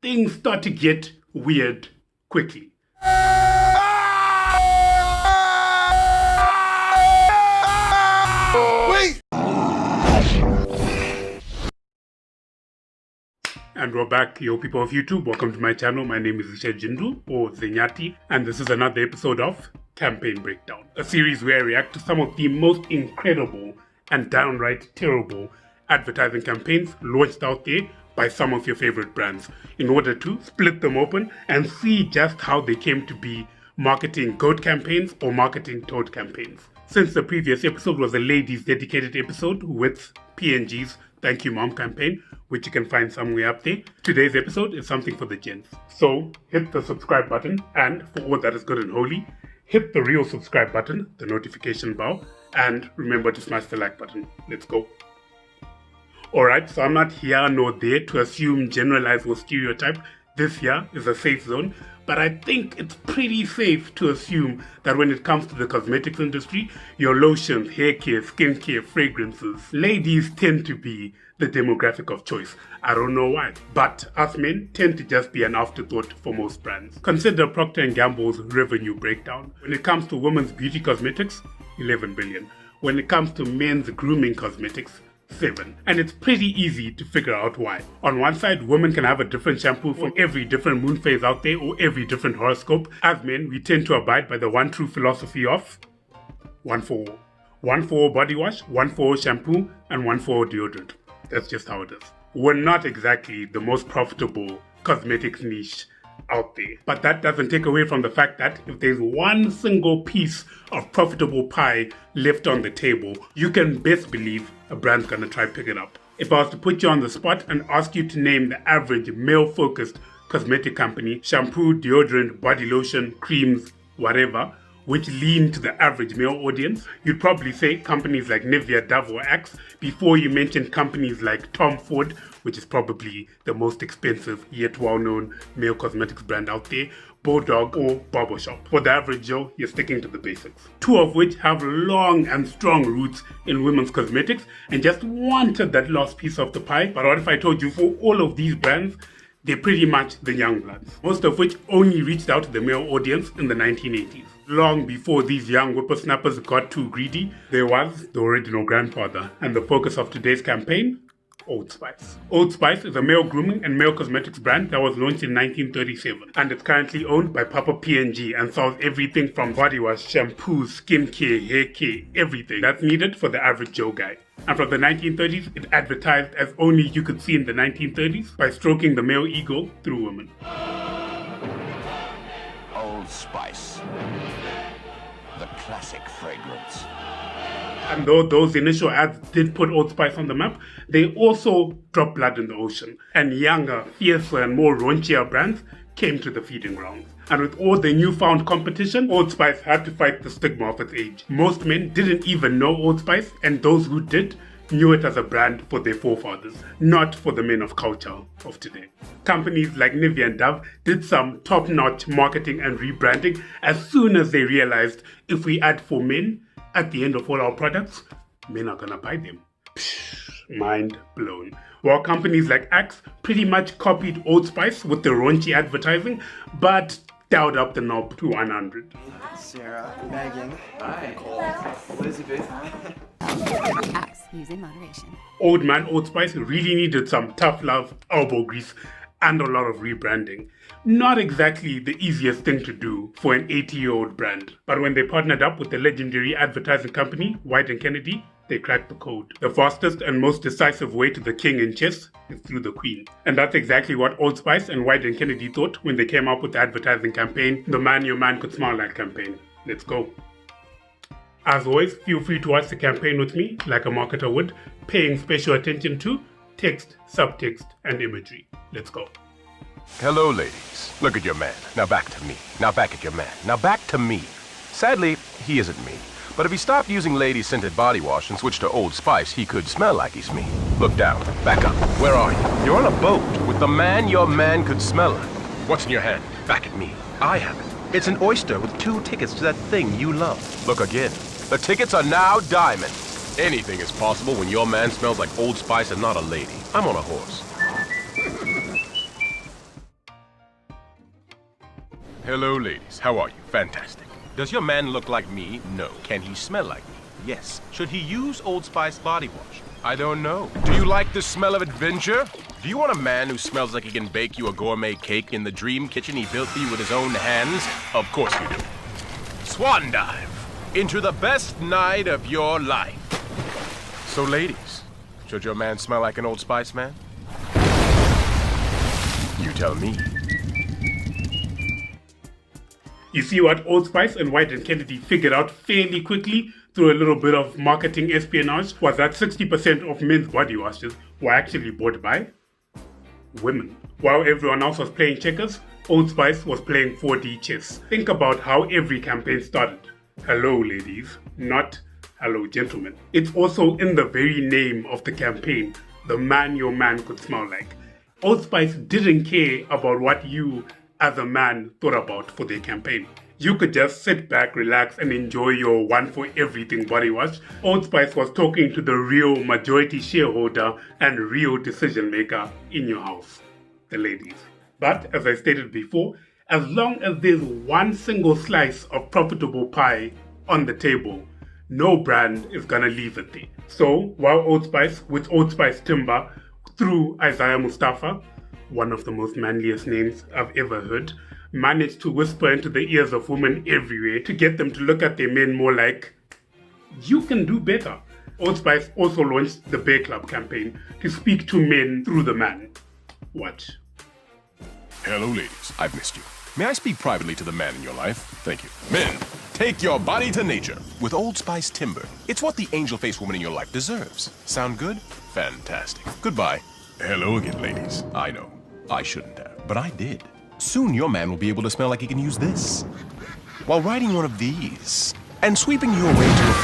things start to get weird quickly. Wait! And we're back, yo people of YouTube. Welcome to my channel. My name is Isha Jindu, or Zenyati, and this is another episode of Campaign Breakdown, a series where I react to some of the most incredible and downright terrible advertising campaigns launched out there by some of your favorite brands, in order to split them open and see just how they came to be marketing goat campaigns or marketing toad campaigns. Since the previous episode was a ladies dedicated episode with P&G's Thank You Mom campaign, which you can find somewhere up there, today's episode is something for the gents. So hit the subscribe button, and for all that is good and holy, hit the real subscribe button, the notification bell, and remember to smash the like button. Let's go. Alright, so I'm not here nor there to assume, generalize, or stereotype. This here is a safe zone, but I think it's pretty safe to assume that when it comes to the cosmetics industry, your lotions, hair care, skin care, fragrances, ladies tend to be the demographic of choice. I don't know why, but us men tend to just be an afterthought for most brands. Consider Procter & Gamble's revenue breakdown. When it comes to women's beauty cosmetics, 11 billion. When it comes to men's grooming cosmetics, 7. And it's pretty easy to figure out why. On one side, women can have a different shampoo from every different moon phase out there or every different horoscope. As men, we tend to abide by the one true philosophy of one for all. One for all body wash, one for all shampoo, and one for all deodorant. That's just how it is. We're not exactly the most profitable cosmetics niche out there. But that doesn't take away from the fact that if there's one single piece of profitable pie left on the table, you can best believe a brand's gonna try pick it up. If I was to put you on the spot and ask you to name the average male-focused cosmetic company, shampoo, deodorant, body lotion, creams, whatever, which lean to the average male audience, you'd probably say companies like Nivea, Dove, or Axe before you mention companies like Tom Ford, which is probably the most expensive yet well-known male cosmetics brand out there, Bulldog, or Barbershop. For the average Joe, you're sticking to the basics. Two of which have long and strong roots in women's cosmetics and just wanted that last piece of the pie. But what if I told you for all of these brands, they're pretty much the young bloods, most of which only reached out to the male audience in the 1980s. Long before these young whippersnappers got too greedy, there was the original grandfather and the focus of today's campaign, Oldspice. Oldspice is a male grooming and male cosmetics brand that was launched in 1937, and it's currently owned by Papa P&G and sells everything from body wash, shampoo, skin care, hair care, everything that's needed for the average Joe guy. And from the 1930s, it advertised as only you could see in the 1930s by stroking the male ego through women. Oldspice. The classic fragrance. And though those initial ads did put Oldspice on the map, they also dropped blood in the ocean. And younger, fiercer, and more raunchier brands came to the feeding grounds. And with all the newfound competition, Oldspice had to fight the stigma of its age. Most men didn't even know Oldspice, and those who did knew it as a brand for their forefathers, not for the men of culture of today. Companies like Nivea and Dove did some top-notch marketing and rebranding as soon as they realized if we add for men at the end of all our products, men are gonna buy them. Psh, mind blown. While companies like Axe pretty much copied Oldspice with the raunchy advertising, but dialed up the knob to 100. Sarah, Megan, Hi. Nicole, Elizabeth. Axe, use in moderation. Old man Oldspice really needed some tough love, elbow grease, and a lot of rebranding. Not exactly the easiest thing to do for an 80-year-old brand, but when they partnered up with the legendary advertising company White & Kennedy, they cracked the code. The fastest and most decisive way to the king in chess is through the queen. And that's exactly what Oldspice and White & Kennedy thought when they came up with the advertising campaign, the Man Your Man Could Smile Like campaign. Let's go. As always, feel free to watch the campaign with me, like a marketer would, paying special attention to text, subtext, and imagery. Let's go. Hello, ladies. Look at your man. Now back to me. Now back at your man. Now back to me. Sadly, he isn't me. But if he stopped using lady-scented body wash and switched to Old Spice, he could smell like he's me. Look down. Back up. Where are you? You're on a boat with the man your man could smell like. What's in your hand? Back at me. I have it. It's an oyster with 2 tickets to that thing you love. Look again. The tickets are now diamond. Anything is possible when your man smells like Old Spice and not a lady. I'm on a horse. Hello, ladies. How are you? Fantastic. Does your man look like me? No. Can he smell like me? Yes. Should he use Old Spice body wash? I don't know. Do you like the smell of adventure? Do you want a man who smells like he can bake you a gourmet cake in the dream kitchen he built for you with his own hands? Of course you do. Swan dive into the best night of your life. So, ladies, should your man smell like an Old Spice man? You tell me. You see what Old Spice and White and Kennedy figured out fairly quickly through a little bit of marketing espionage was that 60% of men's body washes were actually bought by women. While everyone else was playing checkers, Old Spice was playing 4D chess. Think about how every campaign started. Hello ladies, not hello gentlemen. It's also in the very name of the campaign, the man your man could smell like. Old Spice didn't care about what you as a man thought about for their campaign. You could just sit back, relax, and enjoy your one for everything body wash. Old Spice was talking to the real majority shareholder and real decision maker in your house, the ladies. But as I stated before, as long as there's one single slice of profitable pie on the table, no brand is gonna leave it there. So while Old Spice, with Old Spice Timber, through Isaiah Mustafa, one of the most manliest names I've ever heard, managed to whisper into the ears of women everywhere to get them to look at their men more like, you can do better. Old Spice also launched the Bear Club campaign to speak to men through the man. Watch. Hello, ladies. I've missed you. May I speak privately to the man in your life? Thank you. Men, take your body to nature with Old Spice Timber. It's what the angel-faced woman in your life deserves. Sound good? Fantastic. Goodbye. Hello again, ladies. I know. I shouldn't have, but I did. Soon your man will be able to smell like he can use this while riding one of these and sweeping you away to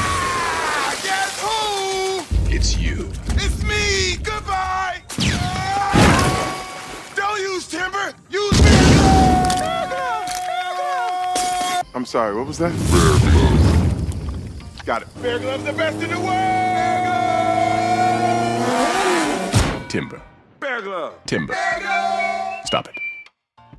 Guess who? It's you. It's me! Goodbye! Don't use timber! Use bear glove! I'm sorry, what was that? Bear glove. Got it. Bear glove's the best in the world! Timber. Bear glove. Timber. Bear glove! Stop it.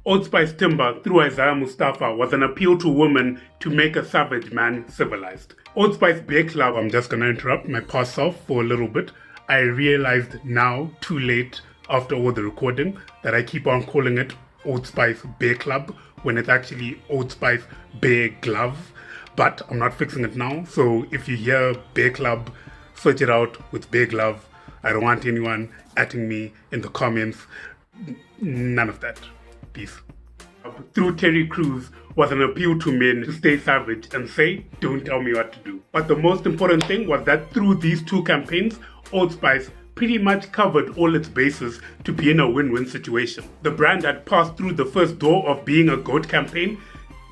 Old Spice Timber through Isaiah Mustafa was an appeal to women to make a savage man civilized. Old Spice Bear Club, I'm just gonna interrupt my past self for a little bit. I realized now, too late after all the recording, that I keep on calling it Old Spice Bear Club when it's actually Old Spice Bear Glove. But I'm not fixing it now, so if you hear Bear Club, switch it out with Bear Glove. I don't want anyone atting me in the comments. None of that. Peace. Through Terry Crews was an appeal to men to stay savage and say, don't tell me what to do. But the most important thing was that through these two campaigns, Old Spice pretty much covered all its bases to be in a win-win situation. The brand had passed through the first door of being a GOAT campaign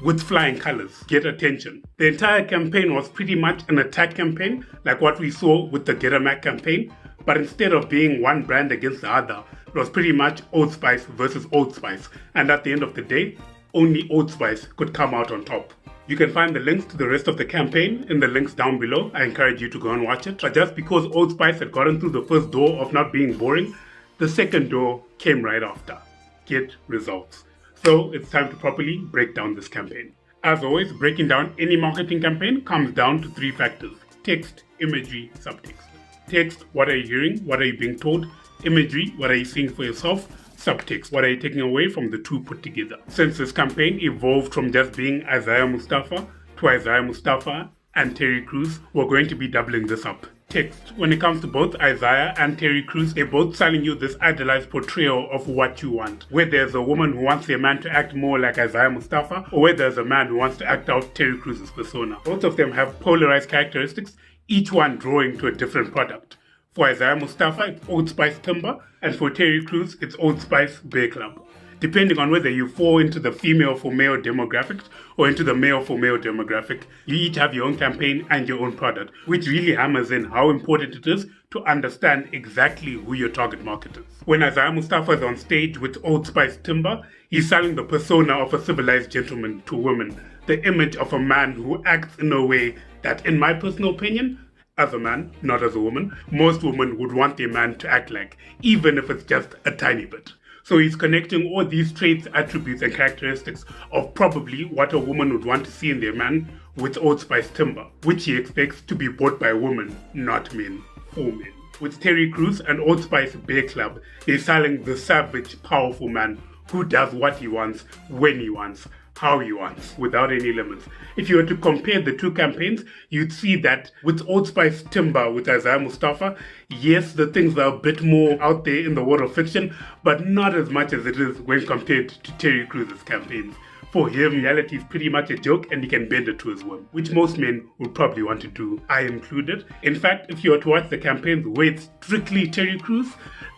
with flying colors. Get attention. The entire campaign was pretty much an attack campaign, like what we saw with the Get a Mac campaign, but instead of being one brand against the other, it was pretty much Old Spice versus Old Spice, and at the end of the day, only Old Spice could come out on top. You can find the links to the rest of the campaign in the links down below. I encourage you to go and watch it. But just because Old Spice had gotten through the first door of not being boring, the second door came right after. Get results. So it's time to properly break down this campaign. As always, breaking down any marketing campaign comes down to three factors: text, imagery, subtext. Text, what are you hearing? What are you being told? Imagery, what are you seeing for yourself? Subtext, what are you taking away from the two put together? Since this campaign evolved from just being Isaiah Mustafa to Isaiah Mustafa and Terry Crews, we're going to be doubling this up. Text, when it comes to both Isaiah and Terry Crews, they're both selling you this idealized portrayal of what you want. Where there's a woman who wants their man to act more like Isaiah Mustafa, or where there's a man who wants to act out Terry Crews' persona. Both of them have polarized characteristics, each one drawing to a different product. For Isaiah Mustafa, it's Old Spice Timber, and for Terry Crews, it's Old Spice Bear Club. Depending on whether you fall into the female for male demographic or into the male for male demographic, you each have your own campaign and your own product, which really hammers in how important it is to understand exactly who your target market is. When Isaiah Mustafa is on stage with Old Spice Timber, he's selling the persona of a civilized gentleman to women, the image of a man who acts in a way that, in my personal opinion, as a man, not as a woman, most women would want their man to act like, even if it's just a tiny bit. So he's connecting all these traits, attributes, and characteristics of probably what a woman would want to see in their man with Oldspice timber, which he expects to be bought by women, not men, for men. With Terry Crews and Oldspice Bear Club, they're selling the savage, powerful man who does what he wants, when he wants, how he wants, without any limits. If you were to compare the two campaigns, you'd see that with Oldspice Timber with Isaiah Mustafa, yes, the things are a bit more out there in the world of fiction, but not as much as it is when compared to Terry Crews' campaigns. For him, reality is pretty much a joke and he can bend it to his whim, which most men would probably want to do, I included. In fact, if you were to watch the campaigns where it's strictly Terry Crews,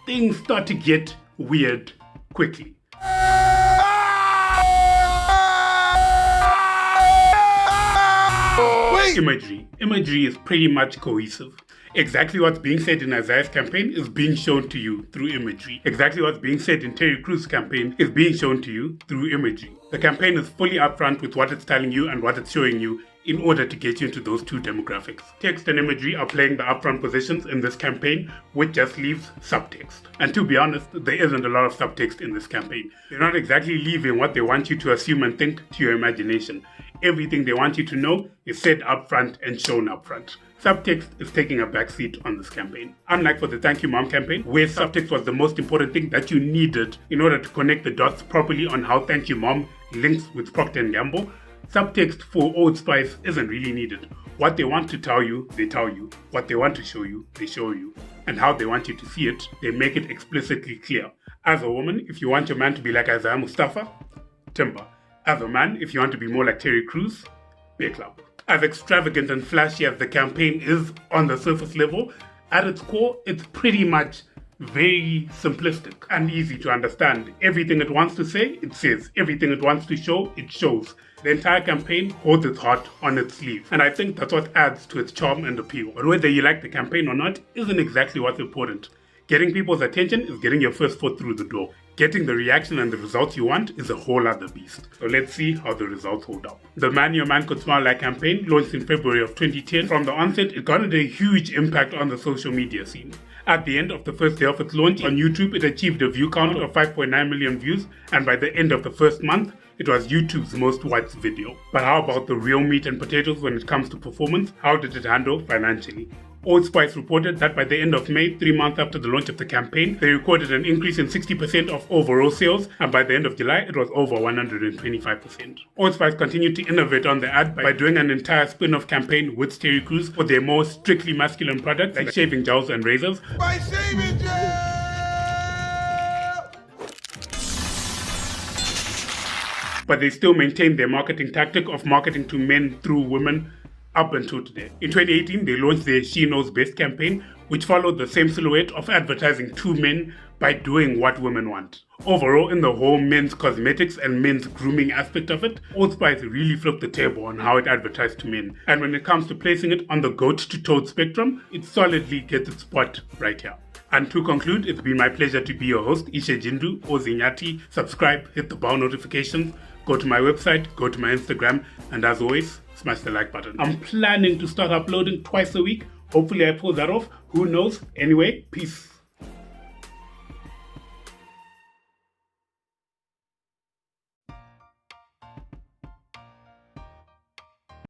things start to get weird quickly. Imagery is pretty much cohesive. Exactly what's being said in Isaiah's campaign is being shown to you through imagery. Exactly what's being said in Terry Crews' campaign is being shown to you through imagery. The campaign is fully upfront with what it's telling you and what it's showing you in order to get you into those two demographics. Text and imagery are playing the upfront positions in this campaign, which just leaves subtext. And to be honest, there isn't a lot of subtext in this campaign. They're not exactly leaving what they want you to assume and think to your imagination. Everything they want you to know is said upfront and shown upfront. Subtext is taking a backseat on this campaign. Unlike for the Thank You Mom campaign, where subtext was the most important thing that you needed in order to connect the dots properly on how Thank You Mom links with Procter & Gamble, subtext for Oldspice isn't really needed. What they want to tell you, they tell you. What they want to show you, they show you. And how they want you to see it, they make it explicitly clear. As a woman, if you want your man to be like Isaiah Mustafa, timber. As a man, if you want to be more like Terry Crews, Bear Club. As extravagant and flashy as the campaign is on the surface level, at its core, it's pretty much very simplistic and easy to understand. Everything it wants to say, it says. Everything it wants to show, it shows. The entire campaign holds its heart on its sleeve, and I think that's what adds to its charm and appeal. But whether you like the campaign or not isn't exactly what's important. Getting people's attention is getting your first foot through the door. Getting the reaction and the results you want is a whole other beast. So let's see how the results hold up. The Man Your Man Could Smile Like campaign launched in February of 2010. From the onset, it garnered a huge impact on the social media scene. At the end of the first day of its launch on YouTube, it achieved a view count of 5.9 million views, and by the end of the first month, it was YouTube's most watched video. But how about the real meat and potatoes when it comes to performance? How did it handle financially? Oldspice reported that by the end of May, 3 months after the launch of the campaign, they recorded an increase in 60% of overall sales, and by the end of July, it was over 125%. Oldspice continued to innovate on the ad by doing an entire spin-off campaign with Terry Crews for their more strictly masculine products like shaving gels and razors. My shaving gel! But they still maintained their marketing tactic of marketing to men through women up until today. In 2018, they launched their She Knows Best campaign, which followed the same silhouette of advertising to men by doing what women want. Overall, in the whole men's cosmetics and men's grooming aspect of it, Oldspice really flipped the table on how it advertised to men. And when it comes to placing it on the goat to toad spectrum, it solidly gets its spot right here. And to conclude, it's been my pleasure to be your host, Ishe Jindu or Zenyati. Subscribe, hit the bell notifications, go to my website, go to my Instagram, and as always, smash the like button. I'm planning to start uploading twice a week. Hopefully I pull that off. Who knows? Anyway, peace.